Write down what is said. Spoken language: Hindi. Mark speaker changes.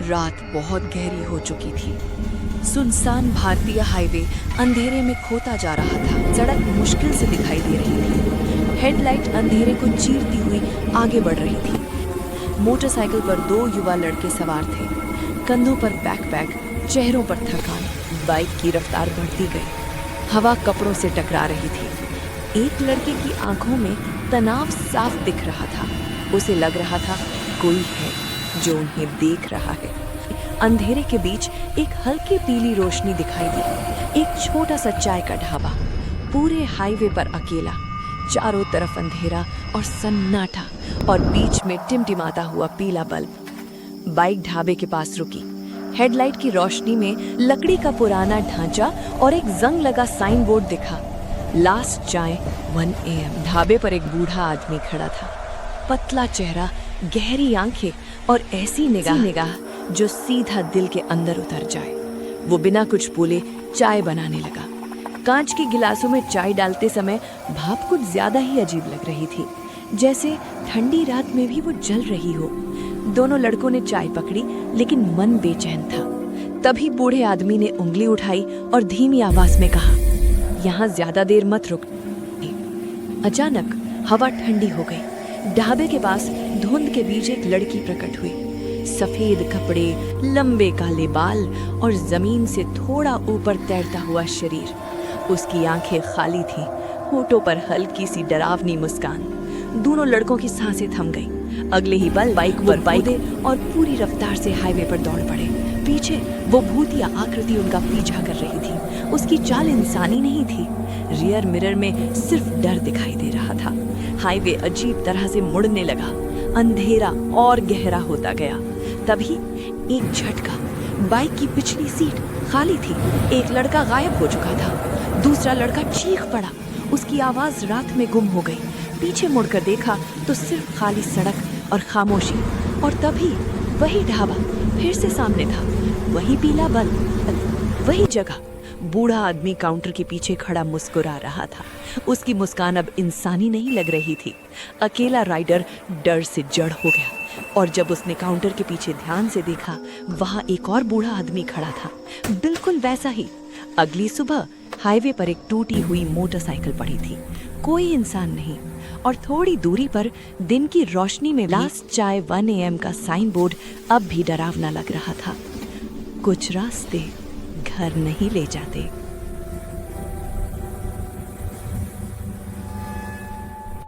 Speaker 1: रात बहुत गहरी हो चुकी थी। सुनसान भारतीय हाईवे अंधेरे में खोता जा रहा था। सड़क मुश्किल से दिखाई दे रही थी। हेडलाइट अंधेरे को चीरती हुई आगे बढ़ रही थी। मोटरसाइकिल पर 2 युवा लड़के सवार थे। कंधों पर बैकपैक, चेहरों पर थकान। बाइक की रफ्तार बढ़ती गई। हवा कपड़ों से टकरा रही थी। एक लड़के की आंखों में तनाव साफ दिख रहा था। उसे लग रहा था कोई है जो उन्हें देख रहा है। अंधेरे के बीच एक हल्की पीली रोशनी दिखाई दी। एक छोटा सा चाय का ढाबा, पूरे हाईवे पर अकेला। चारों तरफ अंधेरा और सन्नाटा, और बीच में टिमटिमाता हुआ पीला बल्ब। बाइक ढाबे के पास रुकी। हेडलाइट की रोशनी में लकड़ी का पुराना ढांचा और एक जंग लगा साइन बोर्ड दिखा। लास्ट चाय 1 AM। ढाबे पर एक बूढ़ा आदमी खड़ा था। पतला चेहरा, गहरी आंखें और ऐसी निगाह जो सीधा दिल के अंदर उतर जाए। वो बिना कुछ बोले चाय बनाने लगा। कांच के गिलासों में चाय डालते समय भाप कुछ ज्यादा ही अजीब लग रही थी, जैसे ठंडी रात में भी वो जल रही हो। दोनों लड़कों ने चाय पकड़ी, लेकिन मन बेचैन था। तभी बूढ़े आदमी ने उंगली उठाई और धीमी आवाज में कहा, यहाँ ज्यादा देर मत रुक। अचानक हवा ठंडी हो गई। ढाबे के पास धुंध के बीच एक लड़की प्रकट हुई। सफेद कपड़े, लंबे काले बाल और जमीन से थोड़ा ऊपर तैरता हुआ शरीर। उसकी आंखें खाली थीं, होठों पर हल्की सी डरावनी मुस्कान। दोनों लड़कों की सांसें थम गईं। अगले ही पल बाइक कूदे और पूरी रफ्तार से हाईवे पर दौड़ पड़े। पीछे वो भूतिया आकृति उनका पीछा कर रही थी। उसकी चाल इंसानी नहीं थी। रियर मिरर में सिर्फ डर दिखाई दे रहा था। हाईवे अजीब तरह से मुड़ने लगा। अंधेरा और गहरा होता गया। तभी एक झटका। बाइक की पिछली सीट खाली थी। एक लड़का गायब हो चुका था। दूसरा लड़का चीख पड़ा। उसकी आवाज रात में गुम हो गई। पीछे मुड़कर देखा तो सिर्फ खाली सड़क और खामोशी। और तभी वही ढाबा फिर से सामने था। वही पीला बल्ब, वही जगह। बूढ़ा आदमी काउंटर के पीछे खड़ा मुस्कुरा रहा था। उसकी मुस्कान अब इंसानी नहीं लग रही थी। अकेला राइडर डर से जड़ हो गया। और जब उसने काउंटर के पीछे ध्यान से देखा, वहां एक और बूढ़ा आदमी खड़ा था, बिल्कुल वैसा ही। अगली सुबह हाईवे पर एक टूटी हुई मोटरसाइकिल पड़ी थी। कोई इंसान नहीं। और थोड़ी दूरी पर दिन की रोशनी में लास्ट चाय 1 AM का साइन बोर्ड अब भी डरावना लग रहा था। कुछ रास्ते घर नहीं ले जाते।